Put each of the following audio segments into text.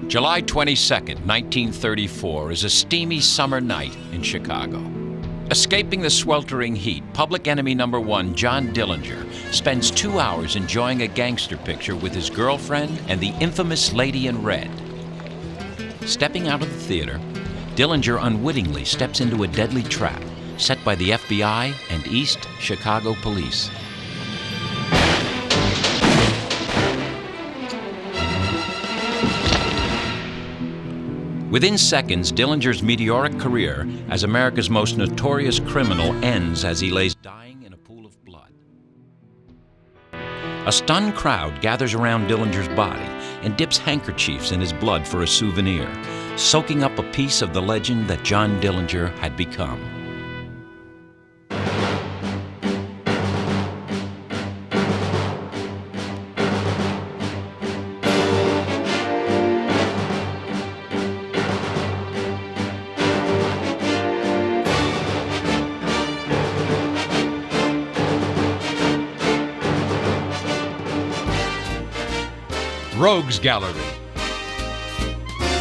July 22nd, 1934 is a steamy summer night in Chicago. Escaping the sweltering heat, public enemy number one, John Dillinger, spends 2 hours enjoying a gangster picture with his girlfriend and the infamous Lady in Red. Stepping out of the theater, Dillinger unwittingly steps into a deadly trap set by the FBI and East Chicago police. Within seconds, Dillinger's meteoric career as America's most notorious criminal ends as he lays dying in a pool of blood. A stunned crowd gathers around Dillinger's body and dips handkerchiefs in his blood for a souvenir, soaking up a piece of the legend that John Dillinger had become. Rogues Gallery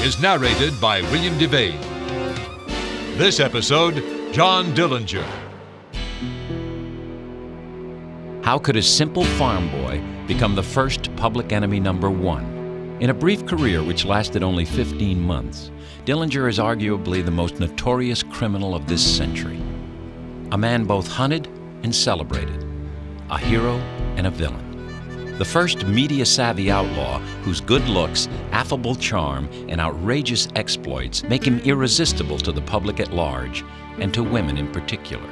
is narrated by William Devane. This episode, John Dillinger. How could a simple farm boy become the first public enemy number one? In a brief career which lasted only 15 months, Dillinger is arguably the most notorious criminal of this century. A man both hunted and celebrated, a hero and a villain. The first media-savvy outlaw whose good looks, affable charm, and outrageous exploits make him irresistible to the public at large, and to women in particular.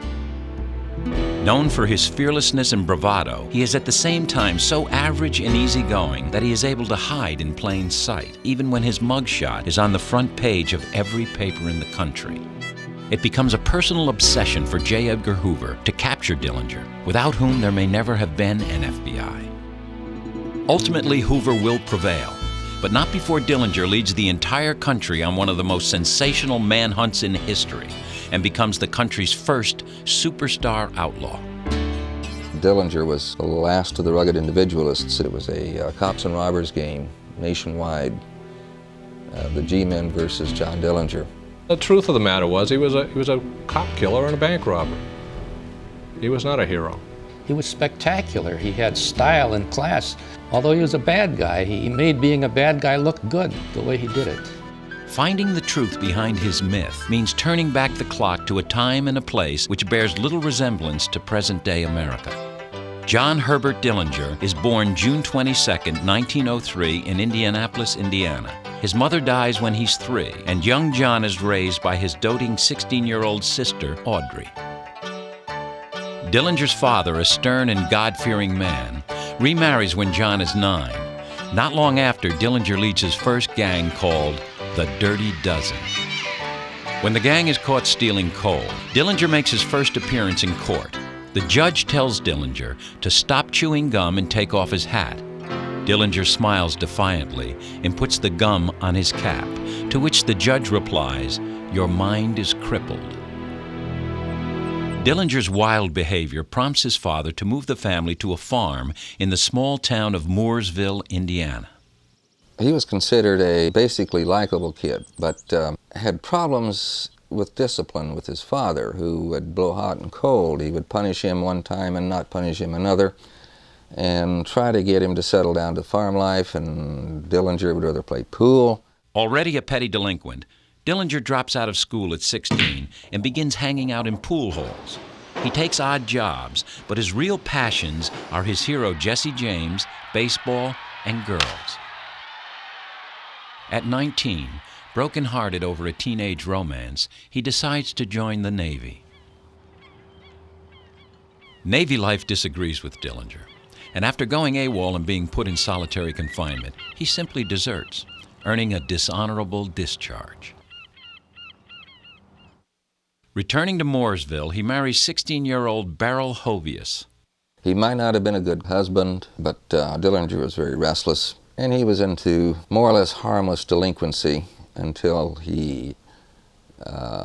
Known for his fearlessness and bravado, he is at the same time so average and easygoing that he is able to hide in plain sight, even when his mugshot is on the front page of every paper in the country. It becomes a personal obsession for J. Edgar Hoover to capture Dillinger, without whom there may never have been an FBI. Ultimately, Hoover will prevail, but not before Dillinger leads the entire country on one of the most sensational manhunts in history and becomes the country's first superstar outlaw. Dillinger was the last of the rugged individualists. It was a cops and robbers game nationwide, the G-Men versus John Dillinger. The truth of the matter was he was a cop killer and a bank robber. He was not a hero. He was spectacular. He had style and class. Although he was a bad guy, he made being a bad guy look good the way he did it. Finding the truth behind his myth means turning back the clock to a time and a place which bears little resemblance to present-day America. John Herbert Dillinger is born June 22, 1903 in Indianapolis, Indiana. His mother dies when he's 3, and young John is raised by his doting 16-year-old sister, Audrey. Dillinger's father, a stern and God-fearing man, remarries when John is 9. Not long after, Dillinger leads his first gang called the Dirty Dozen. When the gang is caught stealing coal, Dillinger makes his first appearance in court. The judge tells Dillinger to stop chewing gum and take off his hat. Dillinger smiles defiantly and puts the gum on his cap, to which the judge replies, "Your mind is crippled." Dillinger's wild behavior prompts his father to move the family to a farm in the small town of Mooresville, Indiana. He was considered a basically likable kid, but had problems with discipline with his father, who would blow hot and cold. He would punish him one time and not punish him another, and try to get him to settle down to farm life, and Dillinger would rather play pool. Already a petty delinquent, Dillinger drops out of school at 16 and begins hanging out in pool halls. He takes odd jobs, but his real passions are his hero Jesse James, baseball, and girls. At 19, broken-hearted over a teenage romance, he decides to join the Navy. Navy life disagrees with Dillinger, and after going AWOL and being put in solitary confinement, he simply deserts, earning a dishonorable discharge. Returning to Mooresville, he marries 16-year-old Beryl Hovius. He might not have been a good husband, but Dillinger was very restless, and he was into more or less harmless delinquency until he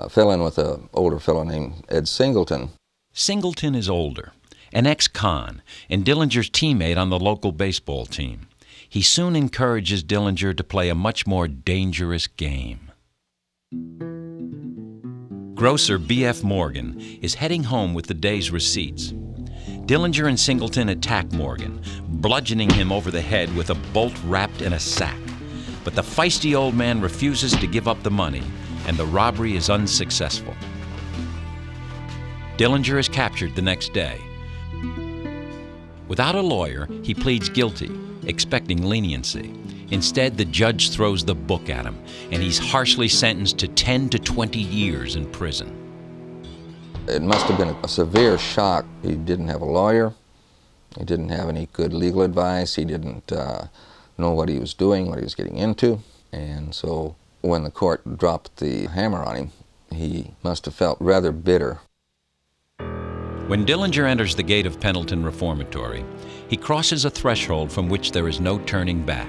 fell in with an older fellow named Ed Singleton. Singleton is older, an ex-con, and Dillinger's teammate on the local baseball team. he soon encourages Dillinger to play a much more dangerous game. Grocer B.F. Morgan is heading home with the day's receipts. Dillinger and Singleton attack Morgan, bludgeoning him over the head with a bolt wrapped in a sack. But the feisty old man refuses to give up the money, and the robbery is unsuccessful. Dillinger is captured the next day. Without a lawyer, he pleads guilty, expecting leniency. Instead, the judge throws the book at him, and he's harshly sentenced to 10 to 20 years in prison. It must have been a severe shock. He didn't have a lawyer. He didn't have any good legal advice. He didn't know what he was doing, what he was getting into. And so when the court dropped the hammer on him, he must have felt rather bitter. When Dillinger enters the gate of Pendleton Reformatory, he crosses a threshold from which there is no turning back.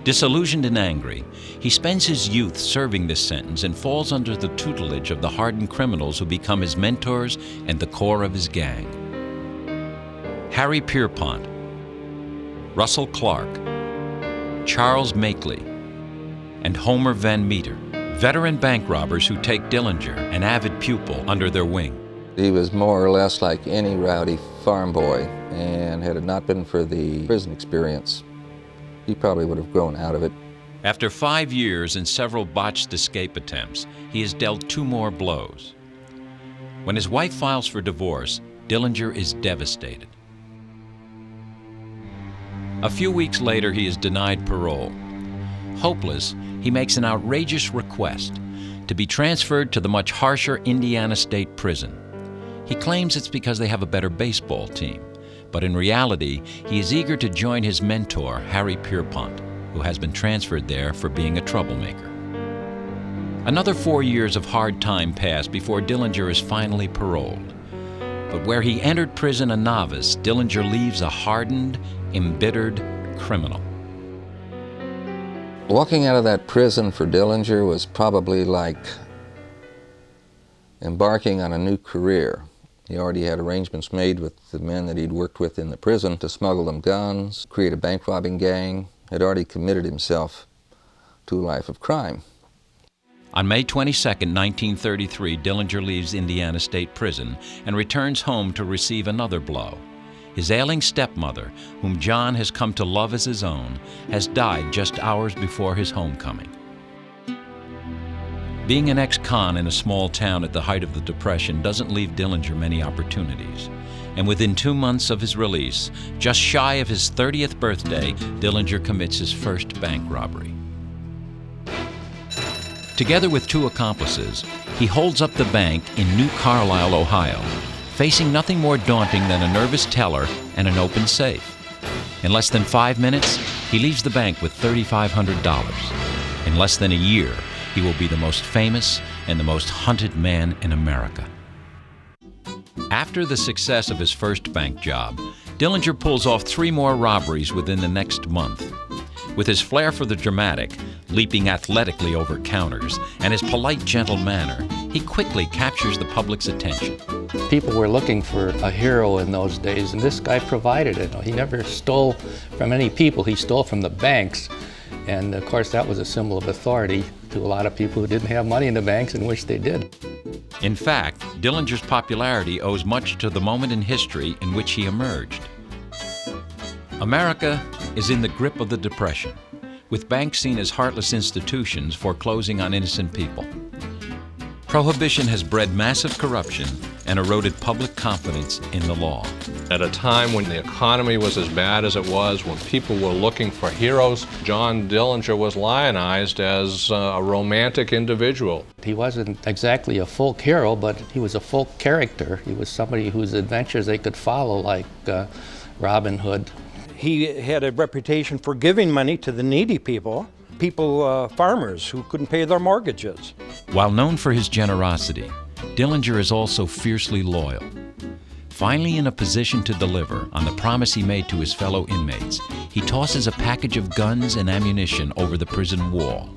Disillusioned and angry, he spends his youth serving this sentence and falls under the tutelage of the hardened criminals who become his mentors and the core of his gang. Harry Pierpont, Russell Clark, Charles Makeley, and Homer Van Meter, veteran bank robbers who take Dillinger, an avid pupil, under their wing. He was more or less like any rowdy farm boy, and had it not been for the prison experience, he probably would have grown out of it. After 5 years and several botched escape attempts, he is dealt 2 more blows. When his wife files for divorce, Dillinger is devastated. A few weeks later, he is denied parole. Hopeless, he makes an outrageous request to be transferred to the much harsher Indiana State Prison. He claims it's because they have a better baseball team, but in reality, he is eager to join his mentor, Harry Pierpont, who has been transferred there for being a troublemaker. Another 4 years of hard time pass before Dillinger is finally paroled. But where he entered prison a novice, Dillinger leaves a hardened, embittered criminal. Walking out of that prison for Dillinger was probably like embarking on a new career. He already had arrangements made with the men that he'd worked with in the prison to smuggle them guns, create a bank robbing gang, had already committed himself to a life of crime. On May 22, 1933, Dillinger leaves Indiana State Prison and returns home to receive another blow. His ailing stepmother, whom John has come to love as his own, has died just hours before his homecoming. Being an ex-con in a small town at the height of the Depression doesn't leave Dillinger many opportunities. And within 2 months of his release, just shy of his 30th birthday, Dillinger commits his first bank robbery. Together with 2 accomplices, he holds up the bank in New Carlisle, Ohio, facing nothing more daunting than a nervous teller and an open safe. In less than 5 minutes, he leaves the bank with $3,500. In less than a year, he will be the most famous and the most hunted man in America. After the success of his first bank job, Dillinger pulls off 3 more robberies within the next month. With his flair for the dramatic, leaping athletically over counters, and his polite, gentle manner, he quickly captures the public's attention. People were looking for a hero in those days, and this guy provided it. He never stole from any people, he stole from the banks. And of course, that was a symbol of authority to a lot of people who didn't have money in the banks and wished they did. In fact, Dillinger's popularity owes much to the moment in history in which he emerged. America is in the grip of the Depression, with banks seen as heartless institutions foreclosing on innocent people. Prohibition has bred massive corruption and eroded public confidence in the law. At a time when the economy was as bad as it was, when people were looking for heroes, John Dillinger was lionized as a romantic individual. He wasn't exactly a folk hero, but he was a folk character. He was somebody whose adventures they could follow, like Robin Hood. He had a reputation for giving money to the needy people, farmers who couldn't pay their mortgages. While known for his generosity, Dillinger is also fiercely loyal. Finally in a position to deliver on the promise he made to his fellow inmates, he tosses a package of guns and ammunition over the prison wall.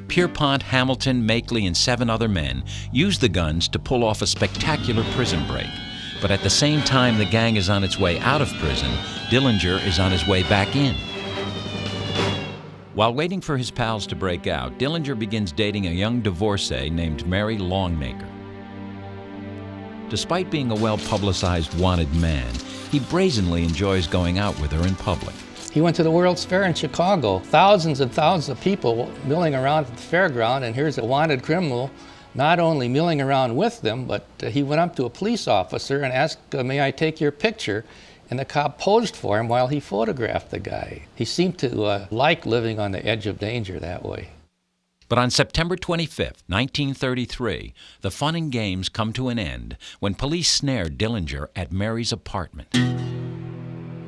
Pierpont, Hamilton, Makeley, and 7 other men used the guns to pull off a spectacular prison break. But at the same time the gang is on its way out of prison, Dillinger is on his way back in. While waiting for his pals to break out, Dillinger begins dating a young divorcee named Mary Longacre. Despite being a well-publicized wanted man, he brazenly enjoys going out with her in public. He went to the World's Fair in Chicago. Thousands and thousands of people milling around at the fairground, and here's a wanted criminal not only milling around with them, but he went up to a police officer and asked, may I take your picture? And the cop posed for him while he photographed the guy. He seemed to like living on the edge of danger that way. But on September 25, 1933, the fun and games come to an end when police snared Dillinger at Mary's apartment.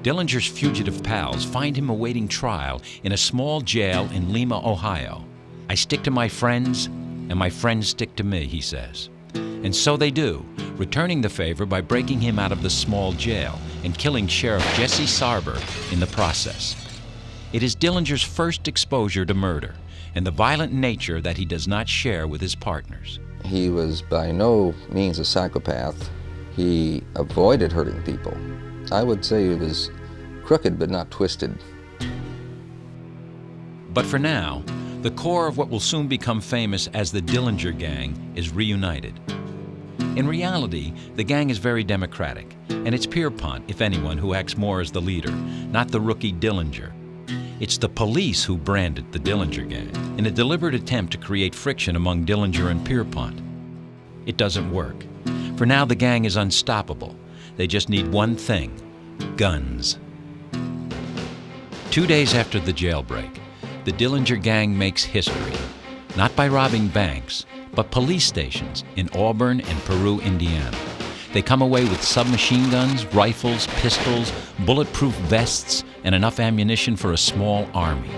Dillinger's fugitive pals find him awaiting trial in a small jail in Lima, Ohio. I stick to my friends, and my friends stick to me, he says. And so they do, returning the favor by breaking him out of the small jail and killing Sheriff Jesse Sarber in the process. It is Dillinger's first exposure to murder and the violent nature that he does not share with his partners. He was by no means a psychopath. He avoided hurting people. I would say he was crooked but not twisted. But for now, the core of what will soon become famous as the Dillinger Gang is reunited. In reality, the gang is very democratic, and it's Pierpont, if anyone, who acts more as the leader, not the rookie Dillinger. It's the police who branded the Dillinger Gang in a deliberate attempt to create friction among Dillinger and Pierpont. It doesn't work. For now, the gang is unstoppable. They just need one thing: guns. 2 days after the jailbreak, the Dillinger Gang makes history, not by robbing banks, but police stations in Auburn and Peru, Indiana. They come away with submachine guns, rifles, pistols, bulletproof vests, and enough ammunition for a small army.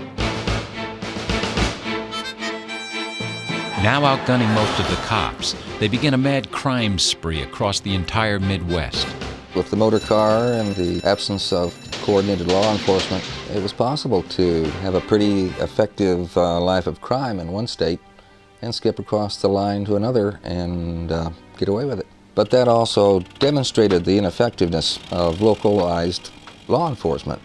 Now outgunning most of the cops, they begin a mad crime spree across the entire Midwest. With the motor car and the absence of coordinated law enforcement, it was possible to have a pretty effective life of crime in one state and skip across the line to another and get away with it. But that also demonstrated the ineffectiveness of localized law enforcement.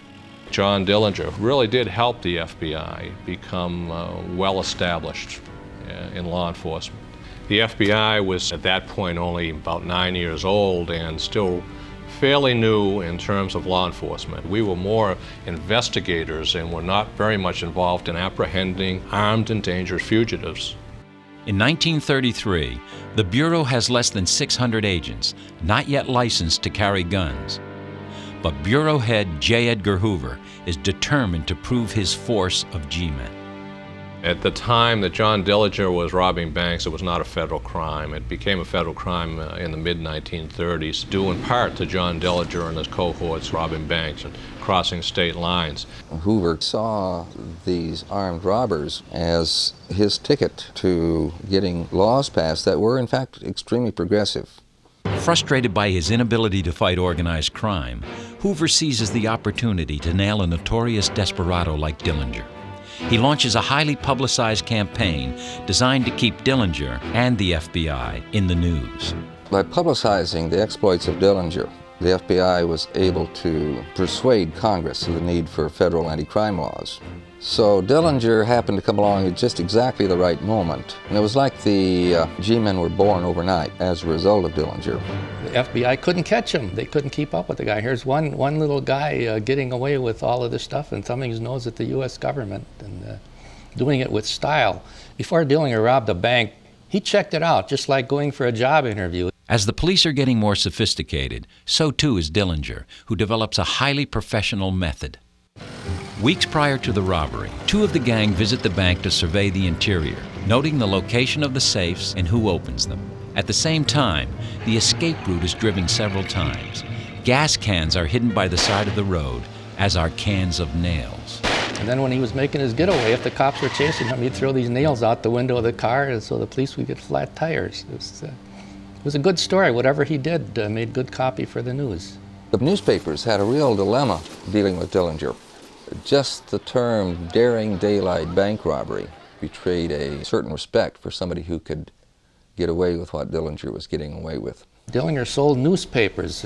John Dillinger really did help the FBI become well established in law enforcement. The FBI was at that point only about 9 years old and still fairly new in terms of law enforcement. We were more investigators and were not very much involved in apprehending armed and dangerous fugitives. In 1933, the Bureau has less than 600 agents, not yet licensed to carry guns. But Bureau head J. Edgar Hoover is determined to prove his force of G-men. At the time that John Dillinger was robbing banks, it was not a federal crime. It became a federal crime in the mid-1930s, due in part to John Dillinger and his cohorts robbing banks and crossing state lines. Hoover saw these armed robbers as his ticket to getting laws passed that were, in fact, extremely progressive. Frustrated by his inability to fight organized crime, Hoover seizes the opportunity to nail a notorious desperado like Dillinger. He launches a highly publicized campaign designed to keep Dillinger and the FBI in the news. By publicizing the exploits of Dillinger, the FBI was able to persuade Congress of the need for federal anti-crime laws. So Dillinger happened to come along at just exactly the right moment. And it was like the G-men were born overnight as a result of Dillinger. The FBI couldn't catch him. They couldn't keep up with the guy. Here's one little guy getting away with all of this stuff and thumbing his nose at the U.S. government and doing it with style. Before Dillinger robbed a bank, he checked it out, just like going for a job interview. As the police are getting more sophisticated, so too is Dillinger, who develops a highly professional method. Weeks prior to the robbery, two of the gang visit the bank to survey the interior, noting the location of the safes and who opens them. At the same time, the escape route is driven several times. Gas cans are hidden by the side of the road, as are cans of nails. And then when he was making his getaway, if the cops were chasing him, he'd throw these nails out the window of the car and so the police would get flat tires. It was a good story. Whatever he did made good copy for the news. The newspapers had a real dilemma dealing with Dillinger. Just the term daring daylight bank robbery betrayed a certain respect for somebody who could get away with what Dillinger was getting away with. Dillinger sold newspapers.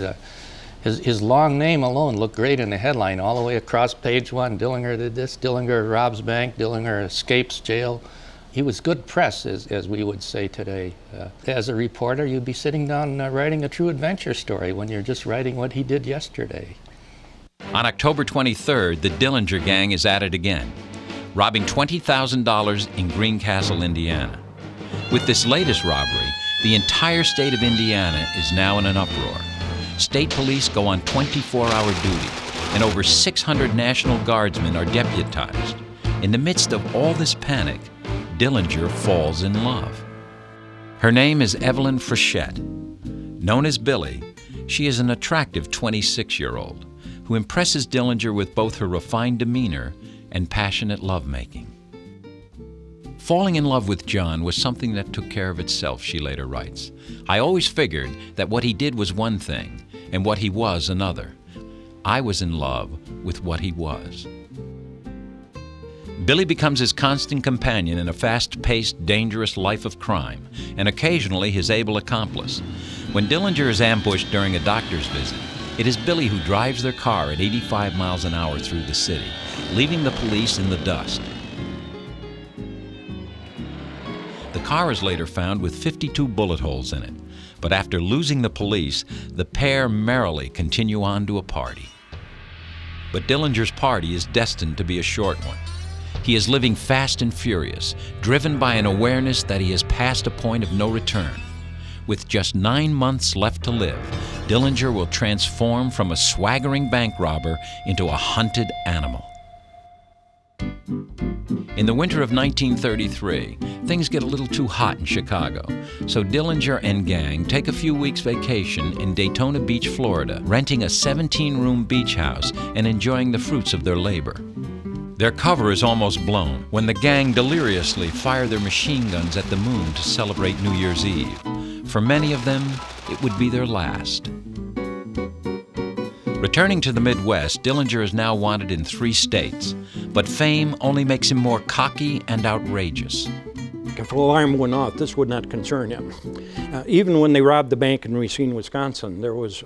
His long name alone looked great in the headline all the way across page one. Dillinger did this, Dillinger robs bank, Dillinger escapes jail. He was good press, as we would say today. As a reporter, you'd be sitting down writing a true adventure story when you're just writing what he did yesterday. On October 23rd, the Dillinger gang is at it again, robbing $20,000 in Greencastle, Indiana. With this latest robbery, the entire state of Indiana is now in an uproar. State police go on 24-hour duty, and over 600 National Guardsmen are deputized. In the midst of all this panic, Dillinger falls in love. Her name is Evelyn Frechette. Known as Billy, she is an attractive 26-year-old who impresses Dillinger with both her refined demeanor and passionate lovemaking. Falling in love with John was something that took care of itself, she later writes. I always figured that what he did was one thing and what he was another. I was in love with what he was. Billy becomes his constant companion in a fast-paced, dangerous life of crime, and occasionally his able accomplice. When Dillinger is ambushed during a doctor's visit, it is Billy who drives their car at 85 miles an hour through the city, leaving the police in the dust. The car is later found with 52 bullet holes in it, but after losing the police, the pair merrily continue on to a party. But Dillinger's party is destined to be a short one. He is living fast and furious, driven by an awareness that he has passed a point of no return. With just 9 months left to live, Dillinger will transform from a swaggering bank robber into a hunted animal. In the winter of 1933, things get a little too hot in Chicago, so Dillinger and gang take a few weeks vacation in Daytona Beach, Florida, renting a 17-room beach house and enjoying the fruits of their labor. Their cover is almost blown when the gang deliriously fire their machine guns at the moon to celebrate New Year's Eve. For many of them, it would be their last. Returning to the Midwest, Dillinger is now wanted in 3 states, but fame only makes him more cocky and outrageous. If an alarm went off, this would not concern him. Even when they robbed the bank in Racine, Wisconsin, there was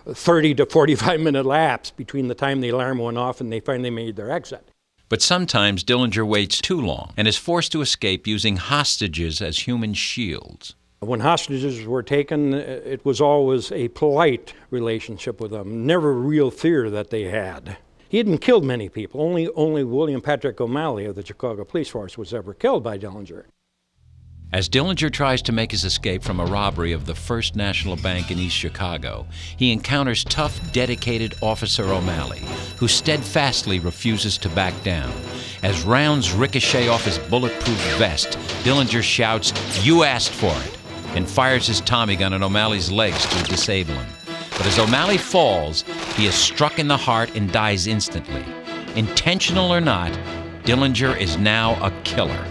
30 to 45-minute lapse between the time the alarm went off and they finally made their exit. But sometimes Dillinger waits too long and is forced to escape using hostages as human shields. When hostages were taken, it was always a polite relationship with them, never real fear that they had. He hadn't killed many people. Only William Patrick O'Malley of the Chicago Police Force was ever killed by Dillinger. As Dillinger tries to make his escape from a robbery of the First National Bank in East Chicago, he encounters tough, dedicated Officer O'Malley, who steadfastly refuses to back down. As rounds ricochet off his bulletproof vest, Dillinger shouts, "You asked for it," and fires his Tommy gun at O'Malley's legs to disable him. But as O'Malley falls, he is struck in the heart and dies instantly. Intentional or not, Dillinger is now a killer.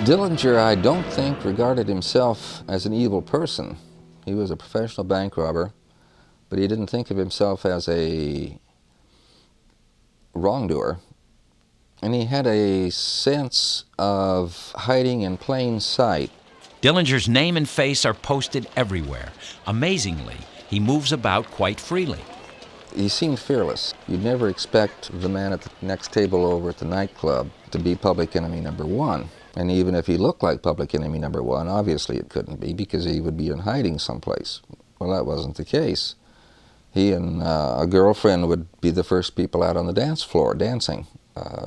Dillinger, I don't think, regarded himself as an evil person. He was a professional bank robber, but he didn't think of himself as a wrongdoer. And he had a sense of hiding in plain sight. Dillinger's name and face are posted everywhere. Amazingly, he moves about quite freely. He seemed fearless. You'd never expect the man at the next table over at the nightclub to be public enemy number 1. And even if he looked like public enemy number 1, obviously it couldn't be because he would be in hiding someplace. Well, that wasn't the case. He and a girlfriend would be the first people out on the dance floor dancing.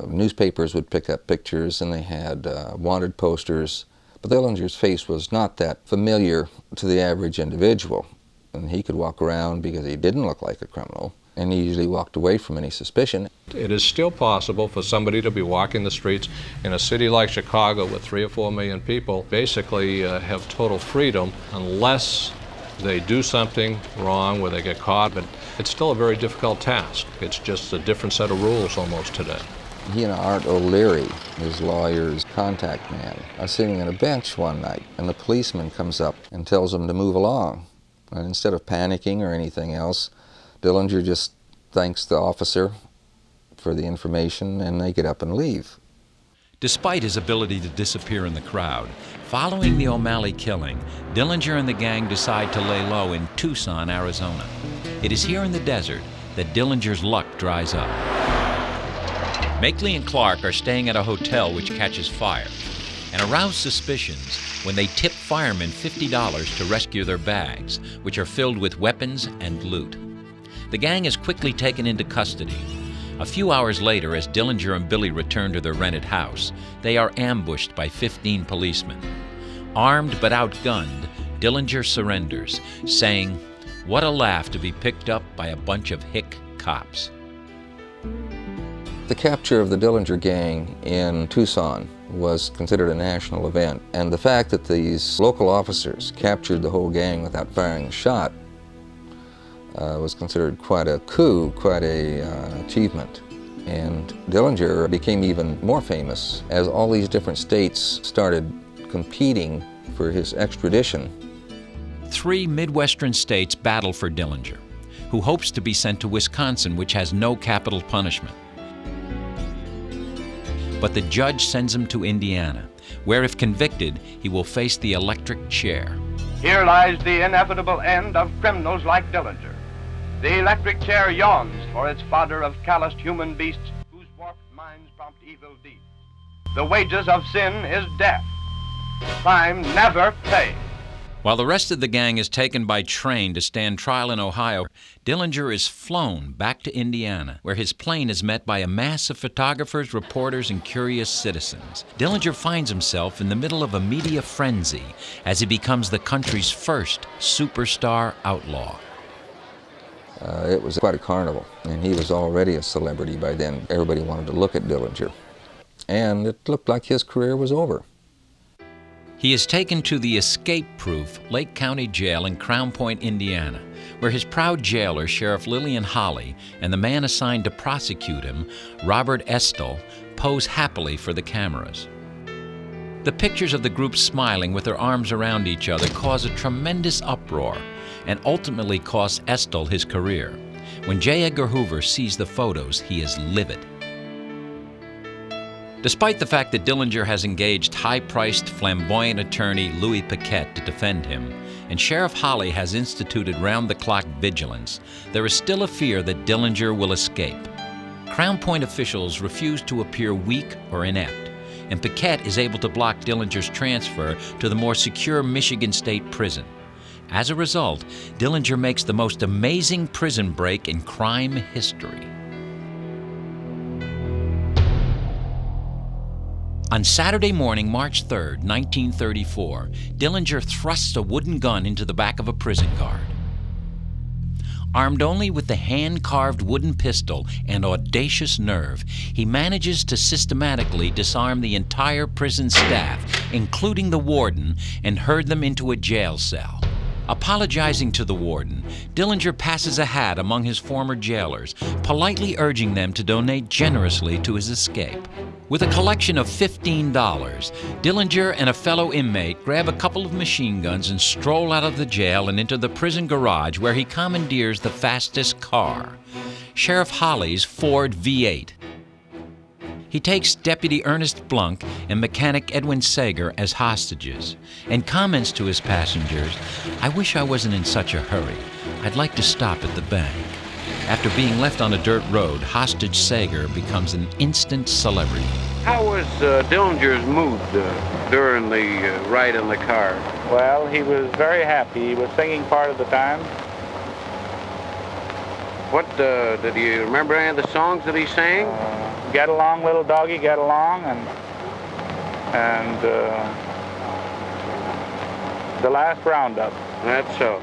Newspapers would pick up pictures and they had wanted posters. But Dillinger's face was not that familiar to the average individual. And he could walk around because he didn't look like a criminal. And he usually walked away from any suspicion. It is still possible for somebody to be walking the streets in a city like Chicago with 3 or 4 million people, basically have total freedom unless they do something wrong where they get caught. But it's still a very difficult task. It's just a different set of rules almost today. He and Art O'Leary, his lawyer's contact man, are sitting on a bench one night, and the policeman comes up and tells them to move along. And instead of panicking or anything else, Dillinger just thanks the officer for the information, and they get up and leave. Despite his ability to disappear in the crowd, following the O'Malley killing, Dillinger and the gang decide to lay low in Tucson, Arizona. It is here in the desert that Dillinger's luck dries up. Makeley and Clark are staying at a hotel which catches fire and arouse suspicions when they tip firemen $50 to rescue their bags, which are filled with weapons and loot. The gang is quickly taken into custody. A few hours later, as Dillinger and Billy return to their rented house, they are ambushed by 15 policemen. Armed but outgunned, Dillinger surrenders, saying, "What a laugh to be picked up by a bunch of hick cops." The capture of the Dillinger gang in Tucson was considered a national event, and the fact that these local officers captured the whole gang without firing a shot was considered quite a coup, quite an achievement. And Dillinger became even more famous as all these different states started competing for his extradition. 3 Midwestern states battle for Dillinger, who hopes to be sent to Wisconsin, which has no capital punishment. But the judge sends him to Indiana, where if convicted, he will face the electric chair. Here lies the inevitable end of criminals like Dillinger. The electric chair yawns for its fodder of calloused human beasts whose warped minds prompt evil deeds. The wages of sin is death. Crime never pays. While the rest of the gang is taken by train to stand trial in Ohio, Dillinger is flown back to Indiana, where his plane is met by a mass of photographers, reporters, and curious citizens. Dillinger finds himself in the middle of a media frenzy as he becomes the country's first superstar outlaw. It was quite a carnival, and he was already a celebrity by then. Everybody wanted to look at Dillinger, and it looked like his career was over. He is taken to the escape-proof Lake County Jail in Crown Point, Indiana, where his proud jailer, Sheriff Lillian Holly, and the man assigned to prosecute him, Robert Estill, pose happily for the cameras. The pictures of the group smiling with their arms around each other cause a tremendous uproar and ultimately cost Estill his career. When J. Edgar Hoover sees the photos, he is livid. Despite the fact that Dillinger has engaged high-priced, flamboyant attorney Louis Paquette to defend him, and Sheriff Holly has instituted round-the-clock vigilance, there is still a fear that Dillinger will escape. Crown Point officials refuse to appear weak or inept, and Paquette is able to block Dillinger's transfer to the more secure Michigan State Prison. As a result, Dillinger makes the most amazing prison break in crime history. On Saturday morning, March 3rd, 1934, Dillinger thrusts a wooden gun into the back of a prison guard. Armed only with the hand-carved wooden pistol and audacious nerve, he manages to systematically disarm the entire prison staff, including the warden, and herd them into a jail cell. Apologizing to the warden, Dillinger passes a hat among his former jailers, politely urging them to donate generously to his escape. With a collection of $15, Dillinger and a fellow inmate grab a couple of machine guns and stroll out of the jail and into the prison garage, where he commandeers the fastest car, Sheriff Holly's Ford V8. He takes Deputy Ernest Blunk and mechanic Edwin Sager as hostages and comments to his passengers, "I wish I wasn't in such a hurry. I'd like to stop at the bank." After being left on a dirt road, hostage Sager becomes an instant celebrity. How was Dillinger's mood during the ride in the car? Well, he was very happy. He was singing part of the time. What, did you remember any of the songs that he sang? Get along, little doggy, get along, and the last roundup. That's so.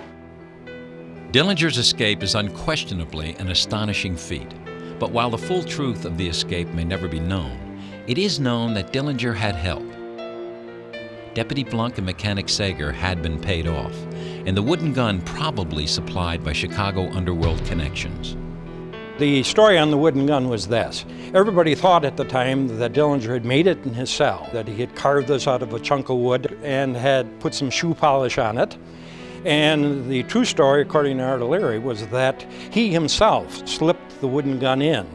Dillinger's escape is unquestionably an astonishing feat. But while the full truth of the escape may never be known, it is known that Dillinger had help. Deputy Blunk and mechanic Sager had been paid off, and the wooden gun probably supplied by Chicago underworld connections. The story on the wooden gun was this. Everybody thought at the time that Dillinger had made it in his cell, that he had carved this out of a chunk of wood and had put some shoe polish on it. And the true story, according to Art O'Leary, was that he himself slipped the wooden gun in,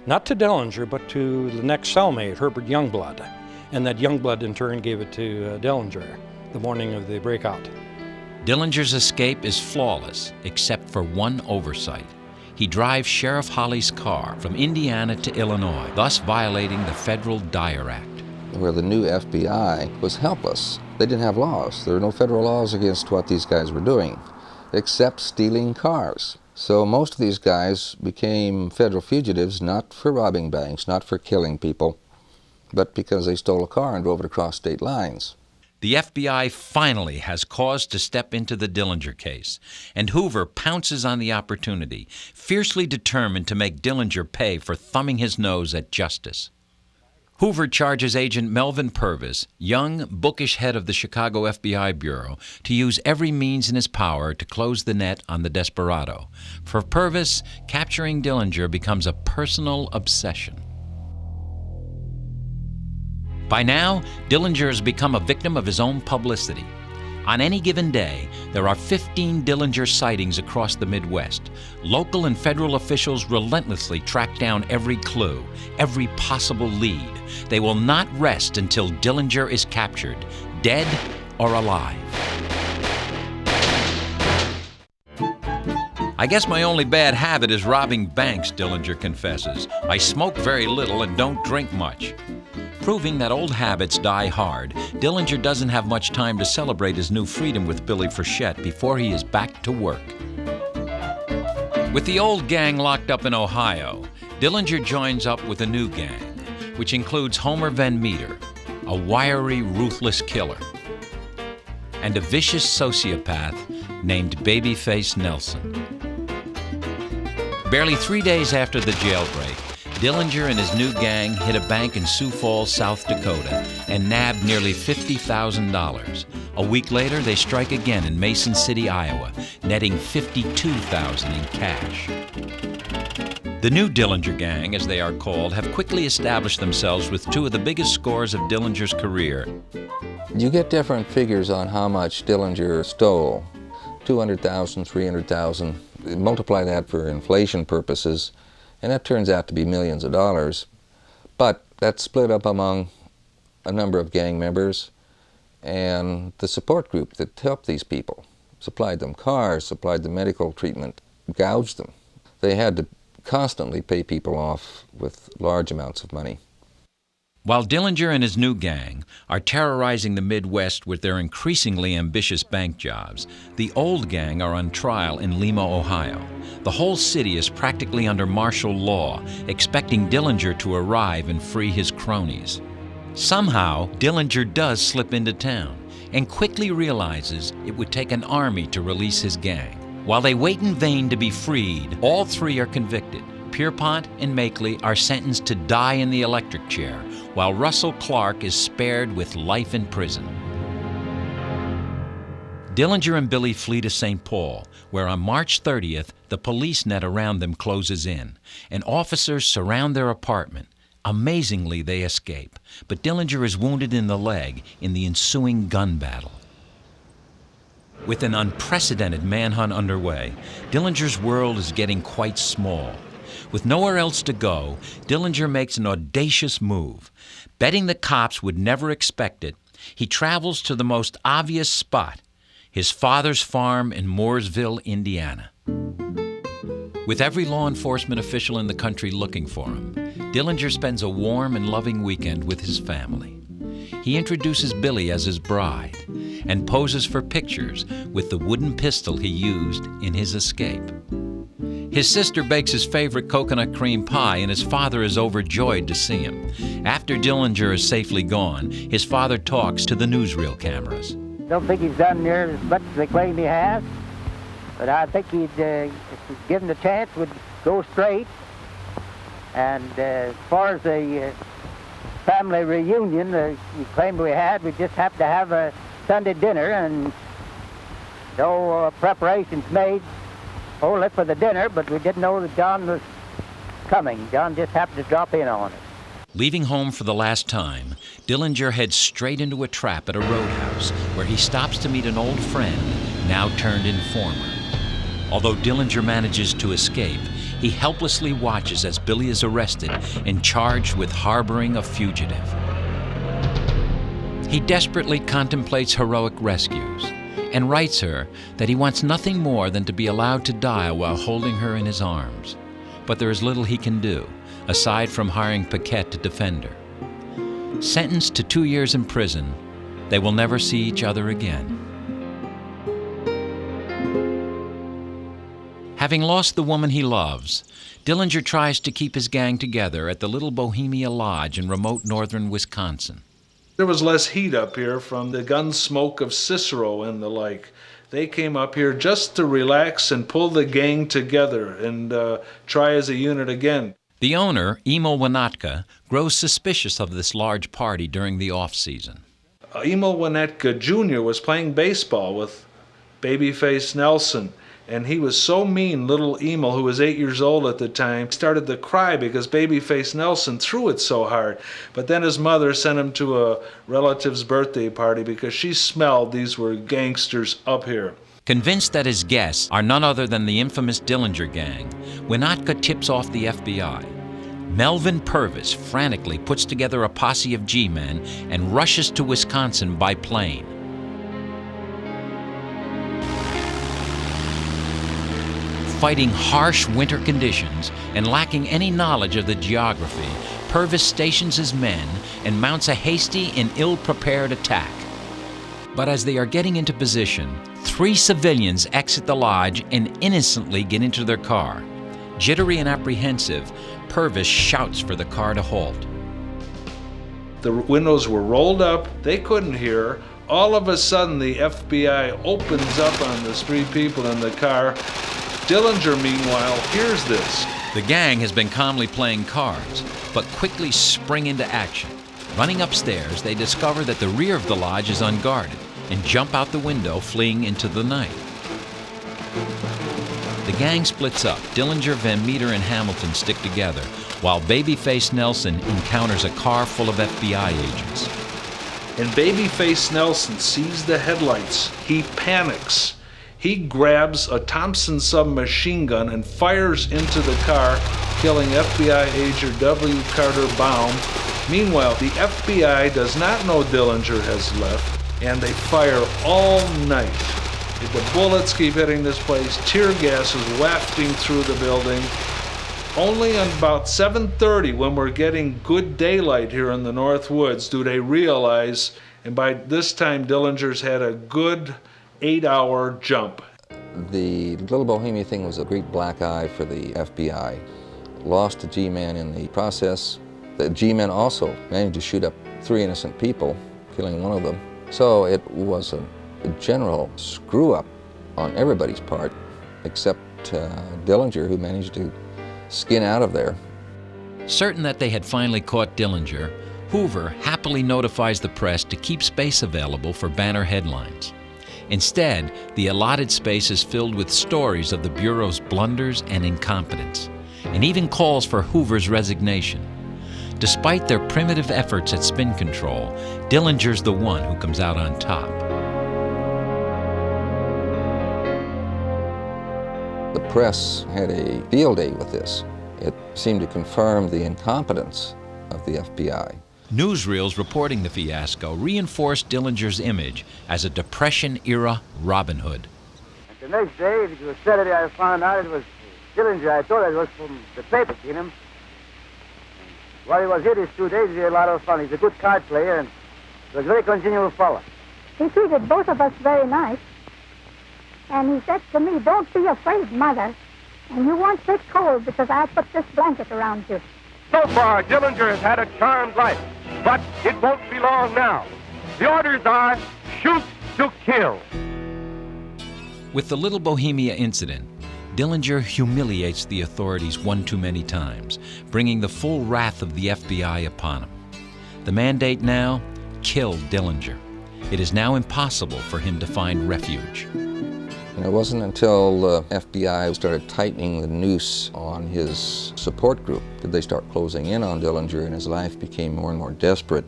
not to Dillinger, but to the next cellmate, Herbert Youngblood. and that Youngblood in turn gave it to Dillinger the morning of the breakout. Dillinger's escape is flawless, except for one oversight. He drives Sheriff Holley's car from Indiana to Illinois, thus violating the Federal Dyer Act. Where the new FBI was helpless. They didn't have laws. There were no federal laws against what these guys were doing, except stealing cars. So most of these guys became federal fugitives, not for robbing banks, not for killing people, but because they stole a car and drove it across state lines. The FBI finally has cause to step into the Dillinger case, and Hoover pounces on the opportunity, fiercely determined to make Dillinger pay for thumbing his nose at justice. Hoover charges Agent Melvin Purvis, young, bookish head of the Chicago FBI Bureau, to use every means in his power to close the net on the desperado. For Purvis, capturing Dillinger becomes a personal obsession. By now, Dillinger has become a victim of his own publicity. On any given day, there are 15 Dillinger sightings across the Midwest. Local and federal officials relentlessly track down every clue, every possible lead. They will not rest until Dillinger is captured, dead or alive. I guess my only bad habit is robbing banks, Dillinger confesses. I smoke very little and don't drink much. Proving that old habits die hard, Dillinger doesn't have much time to celebrate his new freedom with Billy Frechette before he is back to work. With the old gang locked up in Ohio, Dillinger joins up with a new gang, which includes Homer Van Meter, a wiry, ruthless killer, and a vicious sociopath named Babyface Nelson. Barely 3 days after the jailbreak, Dillinger and his new gang hit a bank in Sioux Falls, South Dakota, and nabbed nearly $50,000. A week later, they strike again in Mason City, Iowa, netting $52,000 in cash. The new Dillinger gang, as they are called, have quickly established themselves with two of the biggest scores of Dillinger's career. You get different figures on how much Dillinger stole. 200,000, 300,000. Multiply that for inflation purposes, and that turns out to be millions of dollars. But that's split up among a number of gang members and the support group that helped these people. Supplied them cars, supplied them medical treatment, gouged them. They had to constantly pay people off with large amounts of money. While Dillinger and his new gang are terrorizing the Midwest with their increasingly ambitious bank jobs, the old gang are on trial in Lima, Ohio. The whole city is practically under martial law, expecting Dillinger to arrive and free his cronies. Somehow, Dillinger does slip into town and quickly realizes it would take an army to release his gang. While they wait in vain to be freed, all three are convicted. Pierpont and Makeley are sentenced to die in the electric chair, while Russell Clark is spared with life in prison. Dillinger and Billy flee to St. Paul, where on March 30th, the police net around them closes in, and officers surround their apartment. Amazingly, they escape, but Dillinger is wounded in the leg in the ensuing gun battle. With an unprecedented manhunt underway, Dillinger's world is getting quite small. With nowhere else to go, Dillinger makes an audacious move. Betting the cops would never expect it, he travels to the most obvious spot, his father's farm in Mooresville, Indiana. With every law enforcement official in the country looking for him, Dillinger spends a warm and loving weekend with his family. He introduces Billy as his bride and poses for pictures with the wooden pistol he used in his escape. His sister bakes his favorite coconut cream pie, and his father is overjoyed to see him. After Dillinger is safely gone, his father talks to the newsreel cameras. Don't think he's done near as much as they claim he has, but I think he'd, if he's given the chance, would go straight. And as far as the family reunion you claimed we had, we just happened to have a Sunday dinner, and no preparations made only for the dinner, but we didn't know that John was coming. John just happened to drop in on us. Leaving home for the last time, Dillinger heads straight into a trap at a roadhouse where he stops to meet an old friend, now turned informer. Although Dillinger manages to escape, he helplessly watches as Billy is arrested and charged with harboring a fugitive. He desperately contemplates heroic rescues and writes her that he wants nothing more than to be allowed to die while holding her in his arms. But there is little he can do, aside from hiring Paquette to defend her. Sentenced to 2 years in prison, they will never see each other again. Having lost the woman he loves, Dillinger tries to keep his gang together at the Little Bohemia Lodge in remote northern Wisconsin. There was less heat up here from the gun smoke of Cicero and the like. They came up here just to relax and pull the gang together and try as a unit again. The owner, Emil Winnetka, grows suspicious of this large party during the off-season. Emil Winnetka Jr. was playing baseball with Babyface Nelson, and he was so mean, little Emil, who was 8 years old at the time, started to cry because Babyface Nelson threw it so hard. But then his mother sent him to a relative's birthday party because she smelled these were gangsters up here. Convinced that his guests are none other than the infamous Dillinger gang, Winnetka tips off the FBI. Melvin Purvis frantically puts together a posse of G-men and rushes to Wisconsin by plane. Fighting harsh winter conditions and lacking any knowledge of the geography, Purvis stations his men and mounts a hasty and ill-prepared attack. But as they are getting into position, 3 civilians exit the lodge and innocently get into their car. Jittery and apprehensive, Purvis shouts for the car to halt. The windows were rolled up, they couldn't hear. All of a sudden the FBI opens up on the 3 people in the car. Dillinger, meanwhile, hears this. The gang has been calmly playing cards, but quickly spring into action. Running upstairs, they discover that the rear of the lodge is unguarded and jump out the window, fleeing into the night. The gang splits up. Dillinger, Van Meter, and Hamilton stick together, while Babyface Nelson encounters a car full of FBI agents. And Babyface Nelson sees the headlights. He panics. He grabs a Thompson submachine gun and fires into the car, killing FBI agent W. Carter Baum. Meanwhile, the FBI does not know Dillinger has left, and they fire all night. The bullets keep hitting this place. Tear gas is wafting through the building. Only on about 7:30, when we're getting good daylight here in the North Woods, do they realize, and by this time Dillinger's had a good 8-hour jump. The Little Bohemia thing was a great black eye for the FBI. Lost a G-man in the process. The G-men also managed to shoot up 3 innocent people, killing one of them. So it was a general screw-up on everybody's part, except Dillinger, who managed to skin out of there. Certain that they had finally caught Dillinger, Hoover happily notifies the press to keep space available for banner headlines. Instead, the allotted space is filled with stories of the Bureau's blunders and incompetence, and even calls for Hoover's resignation. Despite their primitive efforts at spin control, Dillinger's the one who comes out on top. The press had a field day with this. It seemed to confirm the incompetence of the FBI. Newsreels reporting the fiasco reinforced Dillinger's image as a Depression-era Robin Hood. And the next day, it was Saturday, I found out it was Dillinger. I thought it was from the paper, you know. While he was here these 2 days, he had a lot of fun. He's a good card player, and he was a very congenial fellow. He treated both of us very nice. And he said to me, "Don't be afraid, Mother, and you won't get cold because I'll put this blanket around you." So far, Dillinger has had a charmed life, but it won't be long now. The orders are shoot to kill. With the Little Bohemia incident, Dillinger humiliates the authorities one too many times, bringing the full wrath of the FBI upon him. The mandate now, kill Dillinger. It is now impossible for him to find refuge. And it wasn't until the FBI started tightening the noose on his support group did they start closing in on Dillinger, and his life became more and more desperate.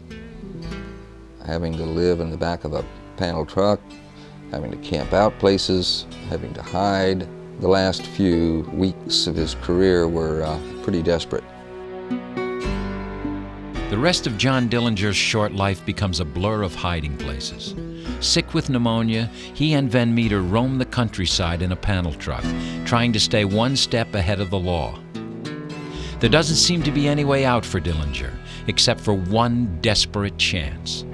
Having to live in the back of a panel truck, having to camp out places, having to hide. The last few weeks of his career were pretty desperate. The The rest of John Dillinger's short life becomes a blur of hiding places. Sick with pneumonia, he and Van Meter roam the countryside in a panel truck, trying to stay one step ahead of the law. There doesn't seem to be any way out for Dillinger, except for one desperate chance.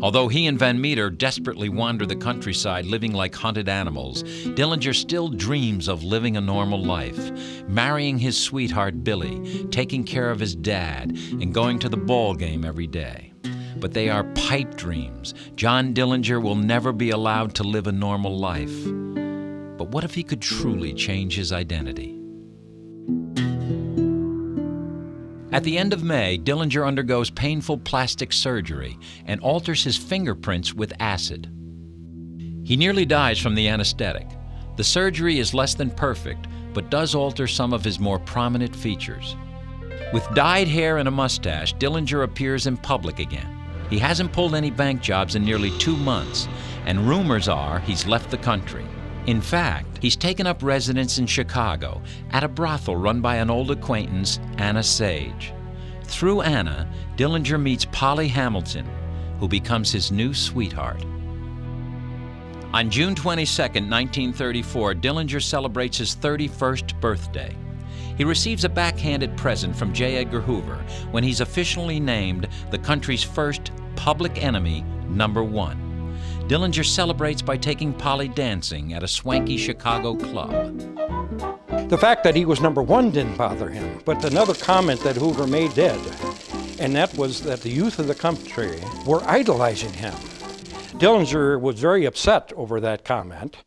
Although he and Van Meter desperately wander the countryside living like hunted animals, Dillinger still dreams of living a normal life, marrying his sweetheart Billy, taking care of his dad, and going to the ball game every day. But they are pipe dreams. John Dillinger will never be allowed to live a normal life. But what if he could truly change his identity? At the end of May, Dillinger undergoes painful plastic surgery and alters his fingerprints with acid. He nearly dies from the anesthetic. The surgery is less than perfect, but does alter some of his more prominent features. With dyed hair and a mustache, Dillinger appears in public again. He hasn't pulled any bank jobs in nearly 2 months, and rumors are he's left the country. In fact, he's taken up residence in Chicago at a brothel run by an old acquaintance, Anna Sage. Through Anna, Dillinger meets Polly Hamilton, who becomes his new sweetheart. On June 22, 1934, Dillinger celebrates his 31st birthday. He receives a backhanded present from J. Edgar Hoover when he's officially named the country's first public enemy #1. Dillinger celebrates by taking Polly dancing at a swanky Chicago club. The fact that he was #1 didn't bother him, but another comment that Hoover made did, and that was that the youth of the country were idolizing him. Dillinger was very upset over that comment.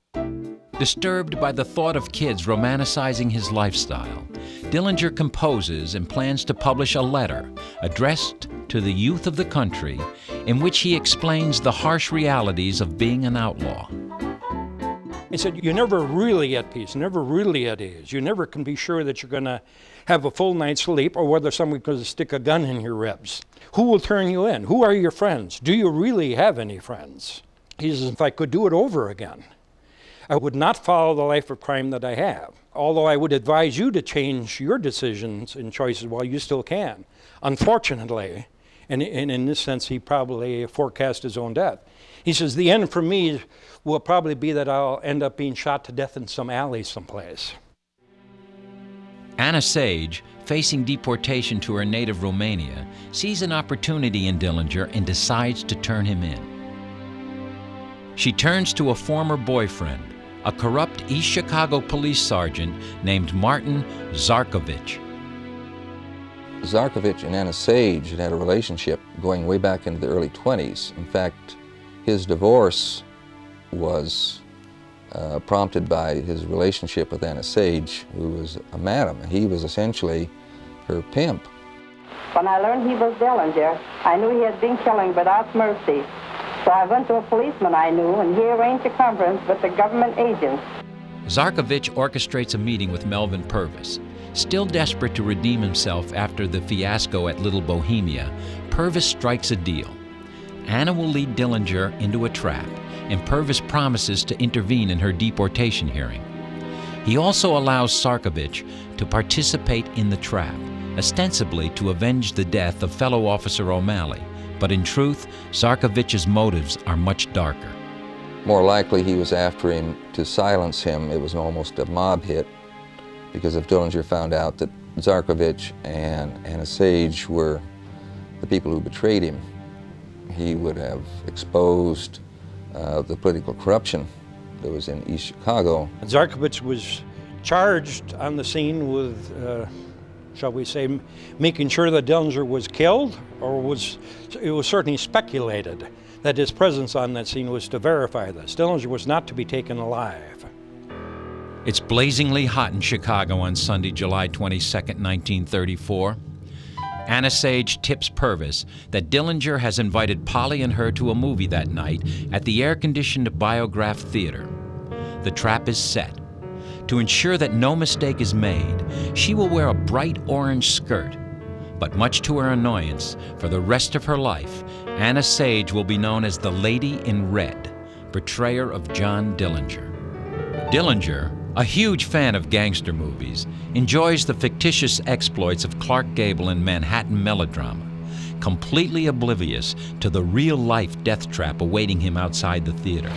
Disturbed by the thought of kids romanticizing his lifestyle, Dillinger composes and plans to publish a letter addressed to the youth of the country in which he explains the harsh realities of being an outlaw. He said, you're never really at peace, never really at ease. You never can be sure that you're going to have a full night's sleep or whether someone's going to stick a gun in your ribs. Who will turn you in? Who are your friends? Do you really have any friends? He says, if I could do it over again, I would not follow the life of crime that I have. Although I would advise you to change your decisions and choices while you still can. Unfortunately, and in this sense, he probably forecast his own death. He says, the end for me will probably be that I'll end up being shot to death in some alley someplace. Anna Sage, facing deportation to her native Romania, sees an opportunity in Dillinger and decides to turn him in. She turns to a former boyfriend, a corrupt East Chicago police sergeant named Martin Zarkovich. Zarkovich and Anna Sage had a relationship going way back into the early 20s. In fact, his divorce was prompted by his relationship with Anna Sage, who was a madam. He was essentially her pimp. When I learned he was Dillinger, I knew he had been killing without mercy. So I went to a policeman I knew, and he arranged a conference with the government agents. Zarkovich orchestrates a meeting with Melvin Purvis. Still desperate to redeem himself after the fiasco at Little Bohemia, Purvis strikes a deal. Anna will lead Dillinger into a trap, and Purvis promises to intervene in her deportation hearing. He also allows Zarkovich to participate in the trap, ostensibly to avenge the death of fellow officer O'Malley. But in truth, Zarkovich's motives are much darker. More likely he was after him to silence him. It was almost a mob hit, because if Dillinger found out that Zarkovich and Anna Sage were the people who betrayed him, he would have exposed the political corruption that was in East Chicago. Zarkovich was charged on the scene with, shall we say, making sure that Dillinger was killed, or it was certainly speculated that his presence on that scene was to verify this. Dillinger was not to be taken alive. It's blazingly hot in Chicago on Sunday, July 22, 1934. Anna Sage tips Purvis that Dillinger has invited Polly and her to a movie that night at the air-conditioned Biograph Theater. The trap is set. To ensure that no mistake is made, she will wear a bright orange skirt. But much to her annoyance, for the rest of her life, Anna Sage will be known as the Lady in Red, betrayer of John Dillinger. Dillinger, A huge fan of gangster movies, enjoys the fictitious exploits of Clark Gable in Manhattan melodrama, completely oblivious to the real-life death trap awaiting him outside the theater.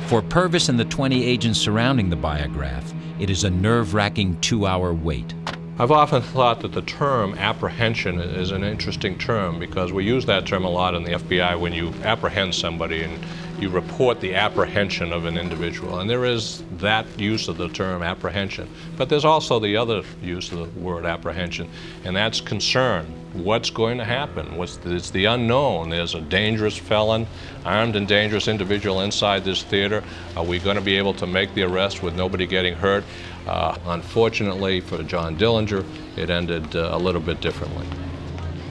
For Purvis and the 20 agents surrounding the Biograph, it is a nerve-wracking 2-hour wait. I've often thought that the term apprehension is an interesting term because we use that term a lot in the FBI when you apprehend somebody and you report the apprehension of an individual. And there is that use of the term apprehension. But there's also the other use of the word apprehension, and that's concern. What's going to happen? It's the unknown. There's a dangerous felon, armed and dangerous individual inside this theater. Are we going to be able to make the arrest with nobody getting hurt? Unfortunately for John Dillinger, it ended a little bit differently.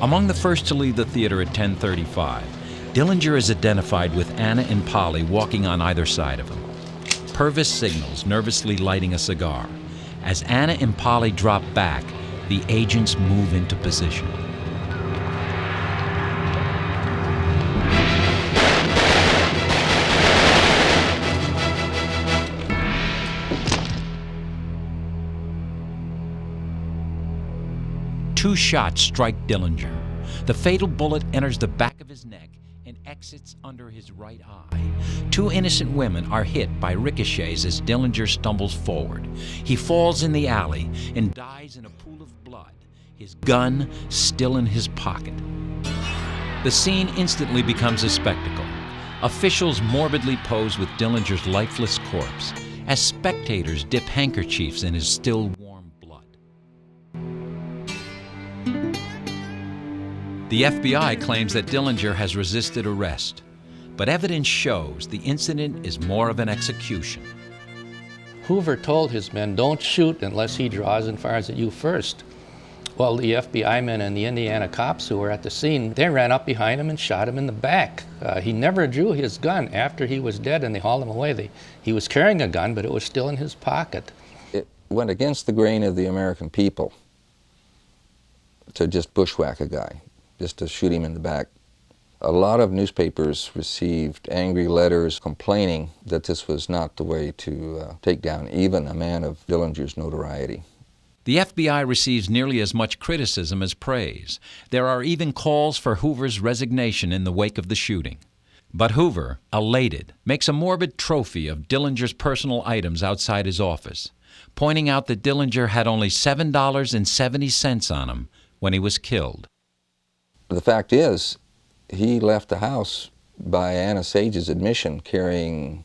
Among the first to leave the theater at 10:35, Dillinger is identified with Anna and Polly walking on either side of him. Purvis signals, nervously lighting a cigar. As Anna and Polly drop back, the agents move into position. Two shots strike Dillinger. The fatal bullet enters the back of his neck and exits under his right eye. Two innocent women are hit by ricochets as Dillinger stumbles forward. He falls in the alley and dies in a pool of blood, his gun still in his pocket. The scene instantly becomes a spectacle. Officials morbidly pose with Dillinger's lifeless corpse as spectators dip handkerchiefs in his still warm blood. The FBI claims that Dillinger has resisted arrest, but evidence shows the incident is more of an execution. Hoover told his men, don't shoot unless he draws and fires at you first. Well, the FBI men and the Indiana cops who were at the scene, they ran up behind him and shot him in the back. He never drew his gun after he was dead and they hauled him away. He was carrying a gun, but it was still in his pocket. It went against the grain of the American people to just bushwhack a guy, just to shoot him in the back. A lot of newspapers received angry letters complaining that this was not the way to take down even a man of Dillinger's notoriety. The FBI receives nearly as much criticism as praise. There are even calls for Hoover's resignation in the wake of the shooting. But Hoover, elated, makes a morbid trophy of Dillinger's personal items outside his office, pointing out that Dillinger had only $7.70 on him when he was killed. The fact is, he left the house by Anna Sage's admission carrying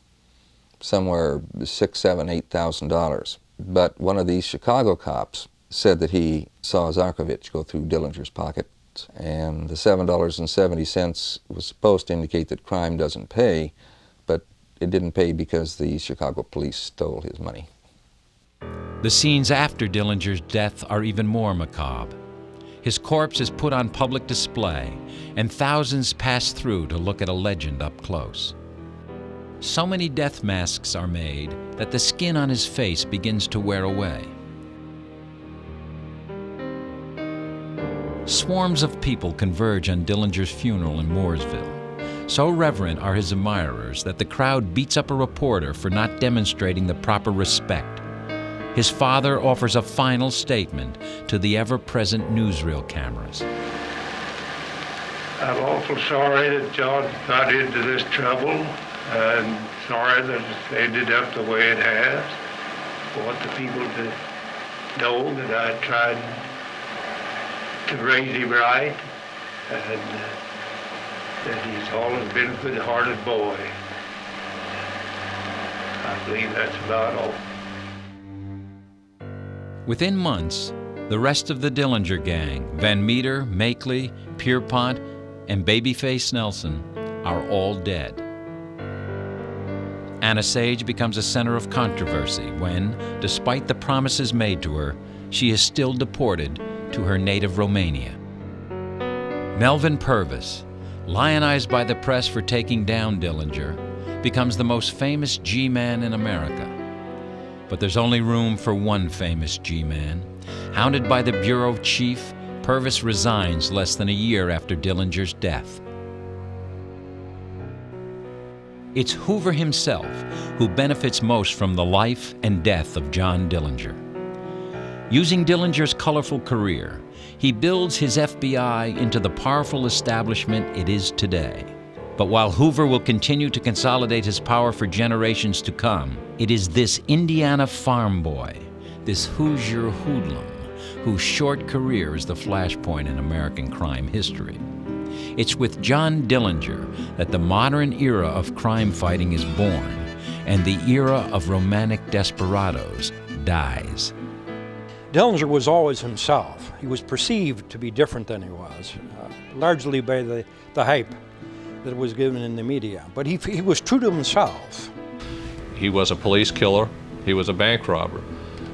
somewhere $6,000, $7,000, $8,000. But one of these Chicago cops said that he saw Zarkovich go through Dillinger's pocket, and the $7.70 was supposed to indicate that crime doesn't pay, but it didn't pay because the Chicago police stole his money. The scenes after Dillinger's death are even more macabre. His corpse is put on public display, and thousands pass through to look at a legend up close. So many death masks are made that the skin on his face begins to wear away. Swarms of people converge on Dillinger's funeral in Mooresville. So reverent are his admirers that the crowd beats up a reporter for not demonstrating the proper respect. His father offers a final statement to the ever-present newsreel cameras. I'm awful sorry that John got into this trouble. I'm sorry that it's ended up the way it has. I want the people to know that I tried to raise him right, and that he's always been a good-hearted boy. I believe that's about all. Within months, the rest of the Dillinger gang, Van Meter, Makeley, Pierpont, and Babyface Nelson, are all dead. Anna Sage becomes a center of controversy when, despite the promises made to her, she is still deported to her native Romania. Melvin Purvis, lionized by the press for taking down Dillinger, becomes the most famous G-man in America. But there's only room for one famous G-man. Hounded by the bureau chief, Purvis resigns less than a year after Dillinger's death. It's Hoover himself who benefits most from the life and death of John Dillinger. Using Dillinger's colorful career, he builds his FBI into the powerful establishment it is today. But while Hoover will continue to consolidate his power for generations to come, it is this Indiana farm boy, this Hoosier hoodlum, whose short career is the flashpoint in American crime history. It's with John Dillinger that the modern era of crime fighting is born and the era of romantic desperados dies. Dillinger was always himself. He was perceived to be different than he was, largely by the hype that was given in the media. But he was true to himself. He was a police killer. He was a bank robber.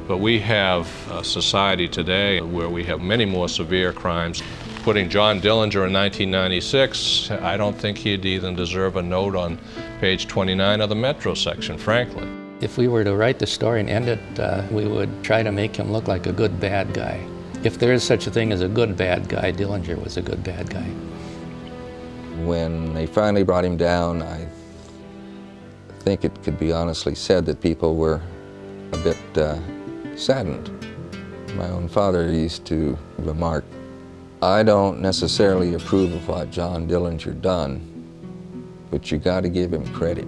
But we have a society today where we have many more severe crimes. Putting John Dillinger in 1996, I don't think he'd even deserve a note on page 29 of the Metro section, frankly. If we were to write the story and end it, we would try to make him look like a good bad guy. If there is such a thing as a good bad guy, Dillinger was a good bad guy. When they finally brought him down, I think it could be honestly said that people were a bit saddened. My own father used to remark, I don't necessarily approve of what John Dillinger done, but you got to give him credit.